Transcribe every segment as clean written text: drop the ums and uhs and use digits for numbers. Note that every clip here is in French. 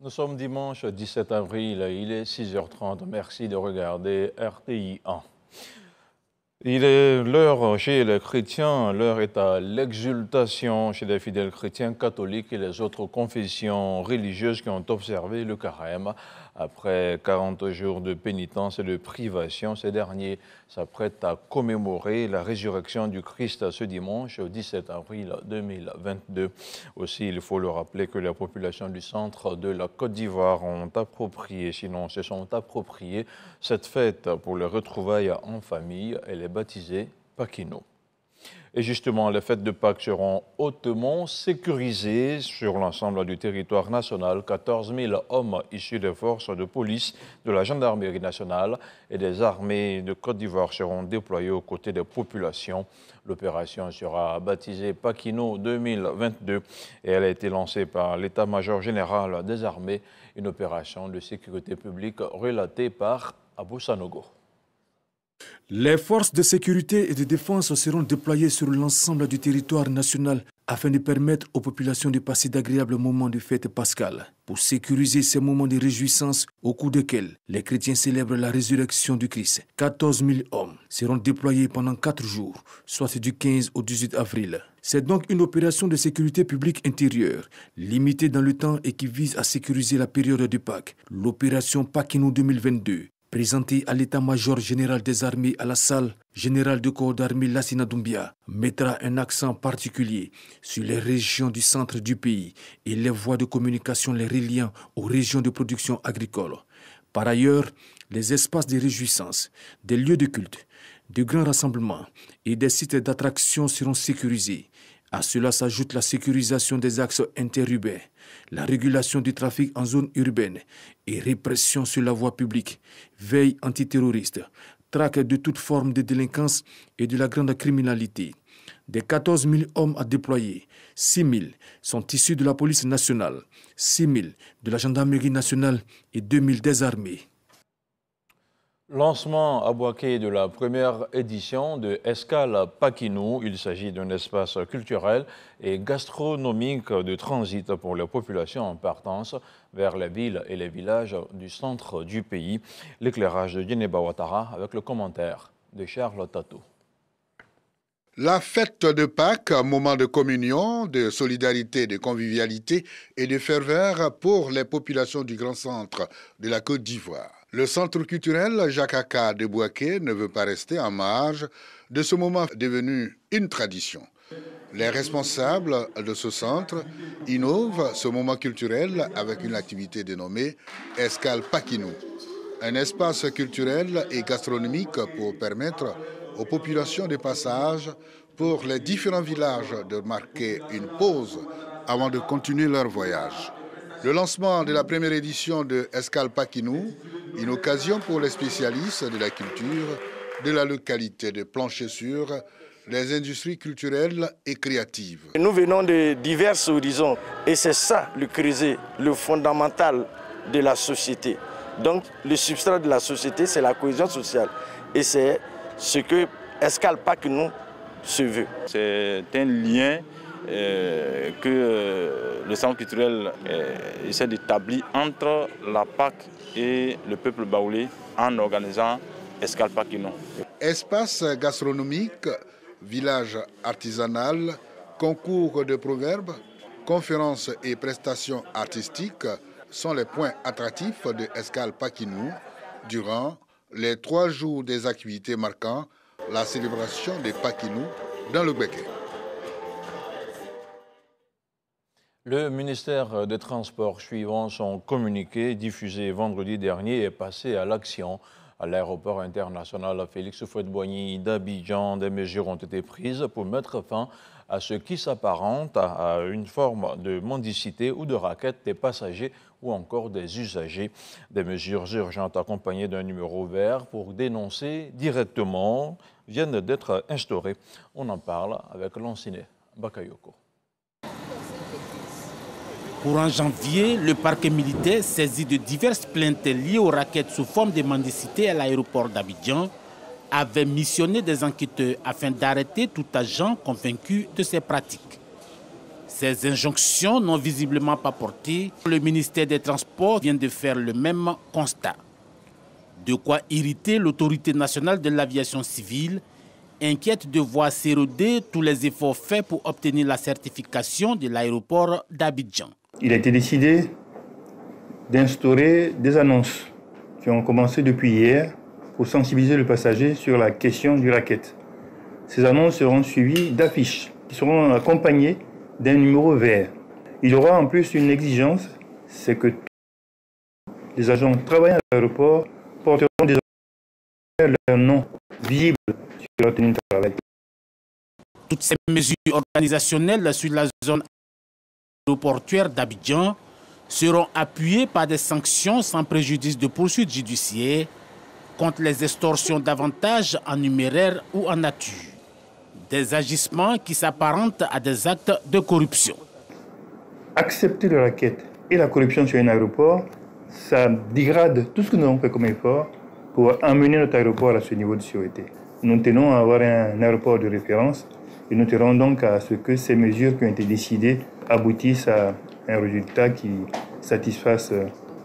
Nous sommes dimanche 17 avril, il est 6h30. Merci de regarder RTI 1. Il est l'heure chez les chrétiens, l'heure est à l'exultation chez les fidèles chrétiens catholiques et les autres confessions religieuses qui ont observé le carême. Après 40 jours de pénitence et de privation, ces derniers s'apprêtent à commémorer la résurrection du Christ ce dimanche 17 avril 2022. Aussi, il faut le rappeler que les populations du centre de la Côte d'Ivoire ont approprié, sinon se sont appropriées, cette fête pour les retrouvailles en famille. Elle est baptisée Pakino. Et justement, les fêtes de Pâques seront hautement sécurisées sur l'ensemble du territoire national. 14 000 hommes issus des forces de police, de la gendarmerie nationale et des armées de Côte d'Ivoire seront déployés aux côtés des populations. L'opération sera baptisée Pakino 2022 et elle a été lancée par l'état-major général des armées, une opération de sécurité publique relatée par Abou Sanogo. Les forces de sécurité et de défense seront déployées sur l'ensemble du territoire national afin de permettre aux populations de passer d'agréables moments de fête pascale. Pour sécuriser ces moments de réjouissance au cours desquels les chrétiens célèbrent la résurrection du Christ, 14 000 hommes seront déployés pendant 4 jours, soit du 15 au 18 avril. C'est donc une opération de sécurité publique intérieure, limitée dans le temps et qui vise à sécuriser la période de Pâques. L'opération Pakino 2022, présenté à l'état-major général des armées à la salle générale de corps d'armée Lassina Doumbia, mettra un accent particulier sur les régions du centre du pays et les voies de communication les reliant aux régions de production agricole. Par ailleurs, les espaces de réjouissance, des lieux de culte, de grands rassemblements et des sites d'attraction seront sécurisés. À cela s'ajoute la sécurisation des axes interurbains, la régulation du trafic en zone urbaine et répression sur la voie publique, veille antiterroriste, traque de toute forme de délinquance et de la grande criminalité. Des 14 000 hommes à déployer, 6 000 sont issus de la police nationale, 6 000 de la gendarmerie nationale et 2 000 des armées. Lancement à Bouaké de la première édition de Escale Pakino. Il s'agit d'un espace culturel et gastronomique de transit pour les populations en partance vers les villes et les villages du centre du pays. L'éclairage de Djeneba Ouattara avec le commentaire de Charles Tato. La fête de Pâques, moment de communion, de solidarité, de convivialité et de ferveur pour les populations du grand centre de la Côte d'Ivoire. Le centre culturel Jacques Aka de Bouaké ne veut pas rester en marge de ce moment devenu une tradition. Les responsables de ce centre innovent ce moment culturel avec une activité dénommée Escale Pakino, un espace culturel et gastronomique pour permettre aux populations de passage pour les différents villages de marquer une pause avant de continuer leur voyage. Le lancement de la première édition de Escale Pakino, une occasion pour les spécialistes de la culture de la localité de plancher sur les industries culturelles et créatives. Nous venons de divers horizons et c'est ça le creuset, le fondamental de la société. Donc le substrat de la société, c'est la cohésion sociale et c'est ce que Escale Pakino se veut. C'est un lien que le centre culturel essaie d'établir entre la Pâques et le peuple baoulé en organisant Escale Pakino. Espace gastronomique, village artisanal, concours de proverbes, conférences et prestations artistiques sont les points attractifs de Escale Pakino durant les 3 jours des activités marquant la célébration des Pakino dans le Béké. Le ministère des Transports, suivant son communiqué diffusé vendredi dernier, est passé à l'action. À l'aéroport international Félix Houphouët-Boigny d'Abidjan, des mesures ont été prises pour mettre fin à ce qui s'apparente à une forme de mendicité ou de racket des passagers ou encore des usagers. Des mesures urgentes accompagnées d'un numéro vert pour dénoncer directement viennent d'être instaurées. On en parle avec Lanciné Bakayoko. Courant janvier, le parquet militaire saisi de diverses plaintes liées aux rackets sous forme de mendicité à l'aéroport d'Abidjan avait missionné des enquêteurs afin d'arrêter tout agent convaincu de ces pratiques. Ces injonctions n'ont visiblement pas porté. Le ministère des Transports vient de faire le même constat. De quoi irriter l'autorité nationale de l'aviation civile, inquiète de voir s'éroder tous les efforts faits pour obtenir la certification de l'aéroport d'Abidjan. Il a été décidé d'instaurer des annonces qui ont commencé depuis hier pour sensibiliser le passager sur la question du racket. Ces annonces seront suivies d'affiches qui seront accompagnées d'un numéro vert. Il y aura en plus une exigence, c'est que tous les agents travaillant à l'aéroport porteront désormais leur nom visible sur leur tenue de travail. Toutes ces mesures organisationnelles sur la zone aéroportuaire d'Abidjan seront appuyées par des sanctions sans préjudice de poursuites judiciaires contre les extorsions d'avantages en numéraire ou en nature. Des agissements qui s'apparentent à des actes de corruption. Accepter le racket et la corruption sur un aéroport, ça dégrade tout ce que nous avons fait comme effort pour amener notre aéroport à ce niveau de sécurité. Nous tenons à avoir un aéroport de référence et nous tenons donc à ce que ces mesures qui ont été décidées aboutissent à un résultat qui satisfasse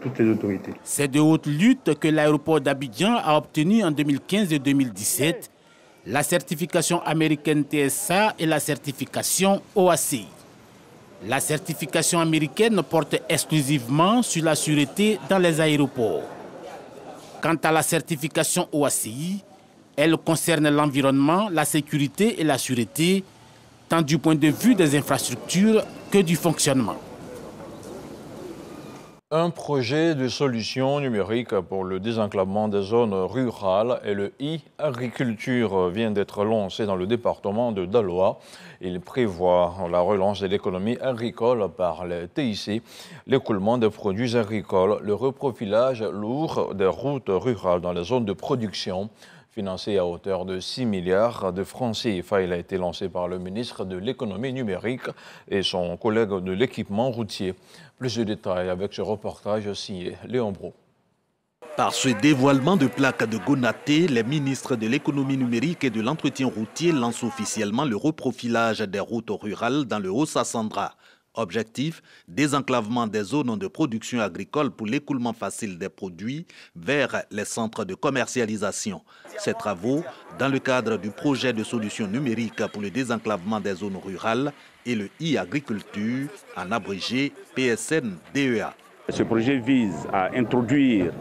toutes les autorités. C'est de haute lutte que l'aéroport d'Abidjan a obtenu en 2015 et 2017 la certification américaine TSA et la certification OACI. La certification américaine porte exclusivement sur la sûreté dans les aéroports. Quant à la certification OACI, elle concerne l'environnement, la sécurité et la sûreté, tant du point de vue des infrastructures que du fonctionnement. Un projet de solution numérique pour le désenclavement des zones rurales et le e-agriculture vient d'être lancé dans le département de Daloa. Il prévoit la relance de l'économie agricole par les TIC, l'écoulement des produits agricoles, le reprofilage lourd des routes rurales dans les zones de production, financé à hauteur de 6 milliards de francs CFA. Il a été lancé par le ministre de l'économie numérique et son collègue de l'équipement routier. Plus de détails avec ce reportage signé Léon Bro. Par ce dévoilement de plaques de Gonaté, les ministres de l'économie numérique et de l'entretien routier lancent officiellement le reprofilage des routes rurales dans le Haut-Sassandra. Objectif, désenclavement des zones de production agricole pour l'écoulement facile des produits vers les centres de commercialisation. Ces travaux, dans le cadre du projet de solution numérique pour le désenclavement des zones rurales et le e-agriculture, en abrégé PSN-DEA. Ce projet vise à introduire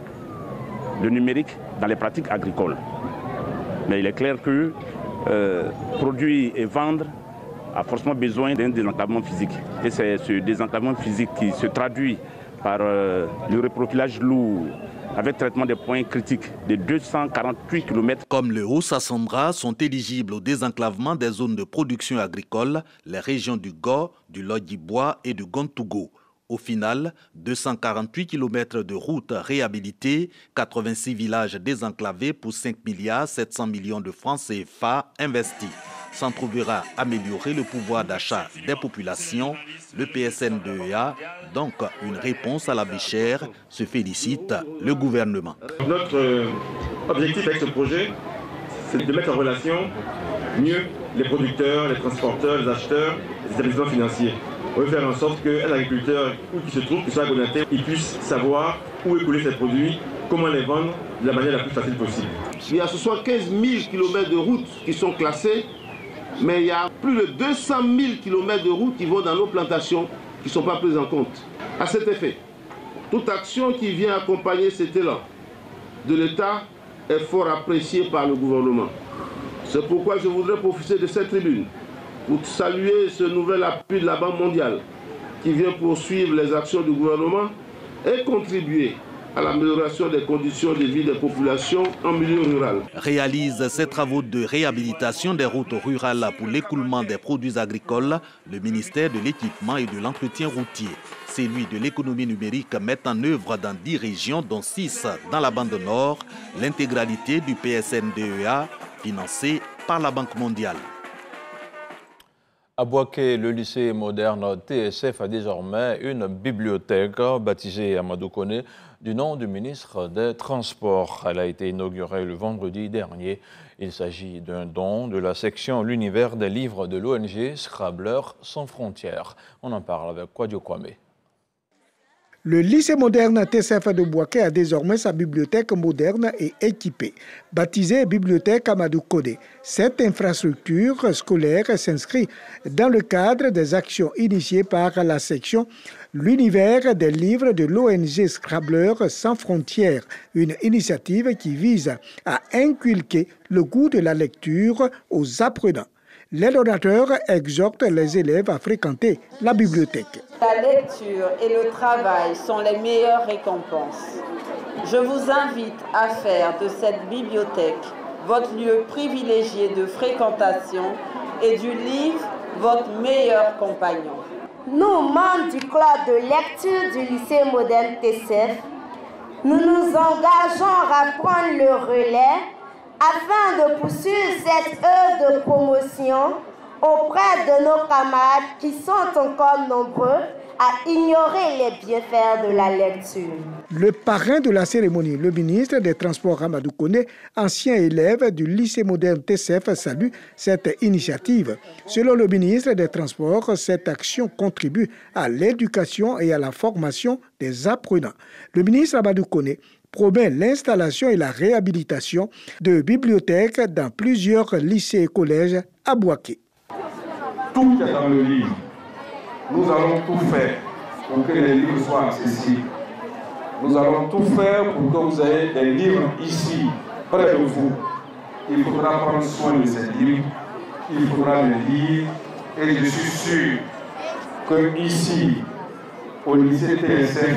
le numérique dans les pratiques agricoles. Mais il est clair que produire et vendre a forcément besoin d'un désenclavement physique. Et c'est ce désenclavement physique qui se traduit par le reprofilage lourd avec traitement des points critiques de 248 km. Comme le Haut-Sassandra sont éligibles au désenclavement des zones de production agricole, les régions du Go, du Lodjibois et du Gontougo. Au final, 248 km de routes réhabilitées, 86 villages désenclavés pour 5 milliards 700 millions de francs CFA investis. S'en trouvera améliorer le pouvoir d'achat des populations, le PSN-DEA, donc une réponse à la vie chère, se félicite le gouvernement. Notre objectif avec ce projet, c'est de mettre en relation mieux les producteurs, les transporteurs, les acheteurs, les établissements financiers. On veut faire en sorte qu'un agriculteur, où qu'il se trouve, qu'il soit à Gonaté, il puisse savoir où écouler ses produits, comment les vendre de la manière la plus facile possible. Il y a 75 000 km de routes qui sont classées, mais il y a plus de 200 000 km de routes qui vont dans nos plantations qui ne sont pas prises en compte. À cet effet, toute action qui vient accompagner cet élan de l'État est fort appréciée par le gouvernement. C'est pourquoi je voudrais profiter de cette tribune pour saluer ce nouvel appui de la Banque mondiale qui vient poursuivre les actions du gouvernement et contribuer à l'amélioration des conditions de vie des populations en milieu rural. Réalise ces travaux de réhabilitation des routes rurales pour l'écoulement des produits agricoles le ministère de l'équipement et de l'entretien routier. Celui de l'économie numérique met en œuvre dans 10 régions, dont 6 dans la bande nord, l'intégralité du PSN-DEA financé par la Banque mondiale. À Boaké, le lycée moderne TSF a désormais une bibliothèque baptisée Amadou Koné du nom du ministre des Transports. Elle a été inaugurée le vendredi dernier. Il s'agit d'un don de la section L'univers des livres de l'ONG Scrabblers sans frontières. On en parle avec Kwadio Kwame. Le lycée moderne TCF de Bouaké a désormais sa bibliothèque moderne et équipée, baptisée Bibliothèque Amadou Kodé. Cette infrastructure scolaire s'inscrit dans le cadre des actions initiées par la section L'univers des livres de l'ONG Scrabblers sans frontières, une initiative qui vise à inculquer le goût de la lecture aux apprenants. Les donateurs exhortent les élèves à fréquenter la bibliothèque. La lecture et le travail sont les meilleures récompenses. Je vous invite à faire de cette bibliothèque votre lieu privilégié de fréquentation et du livre votre meilleur compagnon. Nous, membres du club de lecture du lycée moderne TCF, nous nous engageons à prendre le relais afin de poursuivre cette œuvre de promotion auprès de nos camarades qui sont encore nombreux à ignorer les bienfaits de la lecture. Le parrain de la cérémonie, le ministre des Transports Amadou Koné, ancien élève du lycée moderne TCF, salue cette initiative. Selon le ministre des Transports, cette action contribue à l'éducation et à la formation des apprenants. Le ministre Amadou Koné promet l'installation et la réhabilitation de bibliothèques dans plusieurs lycées et collèges à Bouaké. Tout est dans le livre. Nous allons tout faire pour que les livres soient accessibles. Nous allons tout faire pour que vous ayez des livres ici, près de vous. Il faudra prendre soin de ces livres, il faudra les lire, et je suis sûr que ici, au lycée TSF,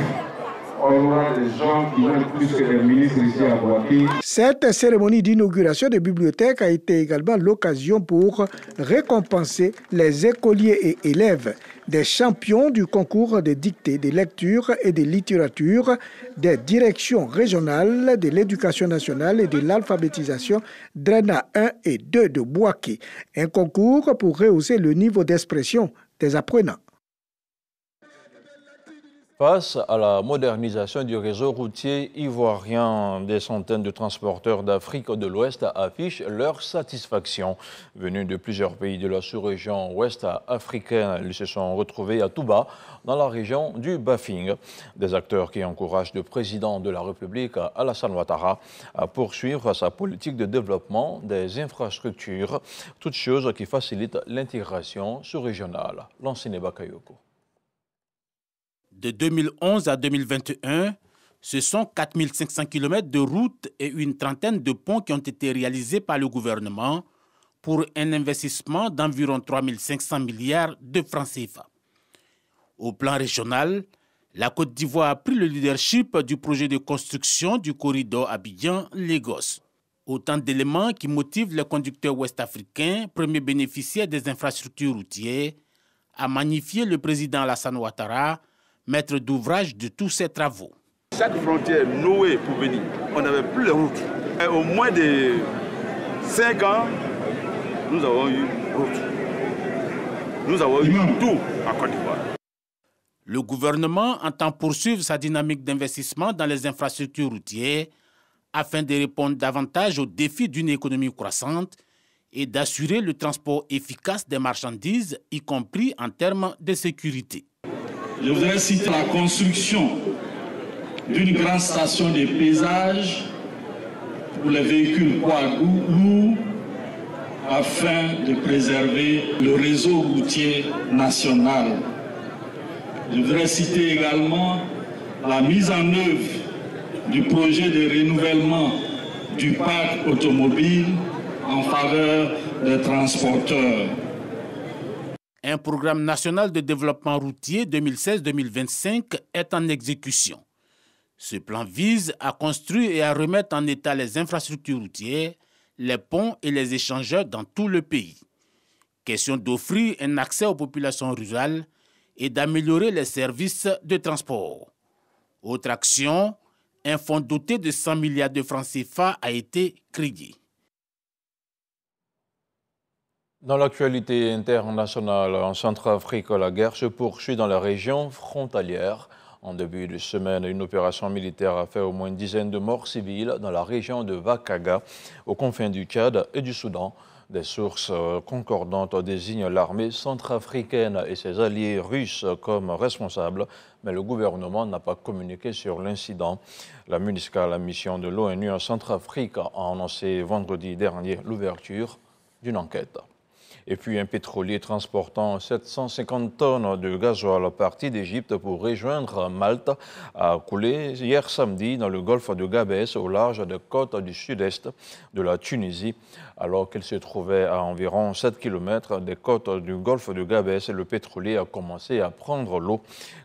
on aura des gens qui vont plus que les ministres ici à Bouaké. Cette cérémonie d'inauguration de bibliothèque a été également l'occasion pour récompenser les écoliers et élèves, des champions du concours de dictée, de lecture et de littérature, des directions régionales de l'éducation nationale et de l'alphabétisation DRENA 1 et 2 de Bouaké. Un concours pour rehausser le niveau d'expression des apprenants. Face à la modernisation du réseau routier ivoirien, des centaines de transporteurs d'Afrique de l'Ouest affichent leur satisfaction. Venus de plusieurs pays de la sous-région ouest africaine, ils se sont retrouvés à Touba, dans la région du Bafing. Des acteurs qui encouragent le président de la République, Alassane Ouattara, à poursuivre sa politique de développement des infrastructures, toutes choses qui facilitent l'intégration sous-régionale. L'ancien Bakayoko. De 2011 à 2021, ce sont 4500 km de routes et une trentaine de ponts qui ont été réalisés par le gouvernement pour un investissement d'environ 3500 milliards de francs CFA. Au plan régional, la Côte d'Ivoire a pris le leadership du projet de construction du corridor Abidjan-Lagos. Autant d'éléments qui motivent les conducteurs ouest-africains, premiers bénéficiaires des infrastructures routières, à magnifier le président Alassane Ouattara, maître d'ouvrage de tous ces travaux. Chaque frontière nouée pour venir, on n'avait plus les routes. Et au moins de 5 ans, nous avons eu route. Nous avons eu tout en Côte d'Ivoire. Le gouvernement entend poursuivre sa dynamique d'investissement dans les infrastructures routières afin de répondre davantage aux défis d'une économie croissante et d'assurer le transport efficace des marchandises, y compris en termes de sécurité. Je voudrais citer la construction d'une grande station de paysage pour les véhicules poids lourds afin de préserver le réseau routier national. Je voudrais citer également la mise en œuvre du projet de renouvellement du parc automobile en faveur des transporteurs. Un programme national de développement routier 2016-2025 est en exécution. Ce plan vise à construire et à remettre en état les infrastructures routières, les ponts et les échangeurs dans tout le pays. Question d'offrir un accès aux populations rurales et d'améliorer les services de transport. Autre action, un fonds doté de 100 milliards de francs CFA a été créé. Dans l'actualité internationale, en Centrafrique, la guerre se poursuit dans la région frontalière En début de semaine, une opération militaire a fait au moins une dizaine de morts civiles dans la région de Vakaga, aux confins du Tchad et du Soudan. Des sources concordantes désignent l'armée centrafricaine et ses alliés russes comme responsables, mais le gouvernement n'a pas communiqué sur l'incident. La MINUSCA, la mission de l'ONU en Centrafrique, a annoncé vendredi dernier l'ouverture d'une enquête. Et puis un pétrolier transportant 750 tonnes de gasoil parti d'Égypte pour rejoindre Malte a coulé hier samedi dans le golfe de Gabès au large des côtes du sud-est de la Tunisie. Alors qu'il se trouvait à environ 7 km des côtes du golfe de Gabès, le pétrolier a commencé à prendre l'eau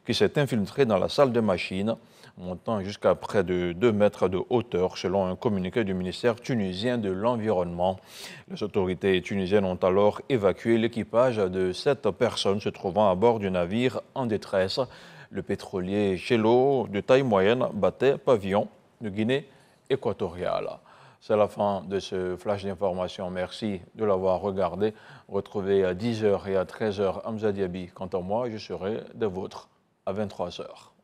qui s'est infiltrée dans la salle de machines, montant jusqu'à près de 2 mètres de hauteur, selon un communiqué du ministère tunisien de l'Environnement. Les autorités tunisiennes ont alors évacué l'équipage de 7 personnes se trouvant à bord du navire en détresse. Le pétrolier Chello, de taille moyenne, battait pavillon de Guinée équatoriale. C'est la fin de ce flash d'information. Merci de l'avoir regardé. Retrouvez à 10h et à 13h Hamza Diaby. Quant à moi, je serai des vôtres à 23h.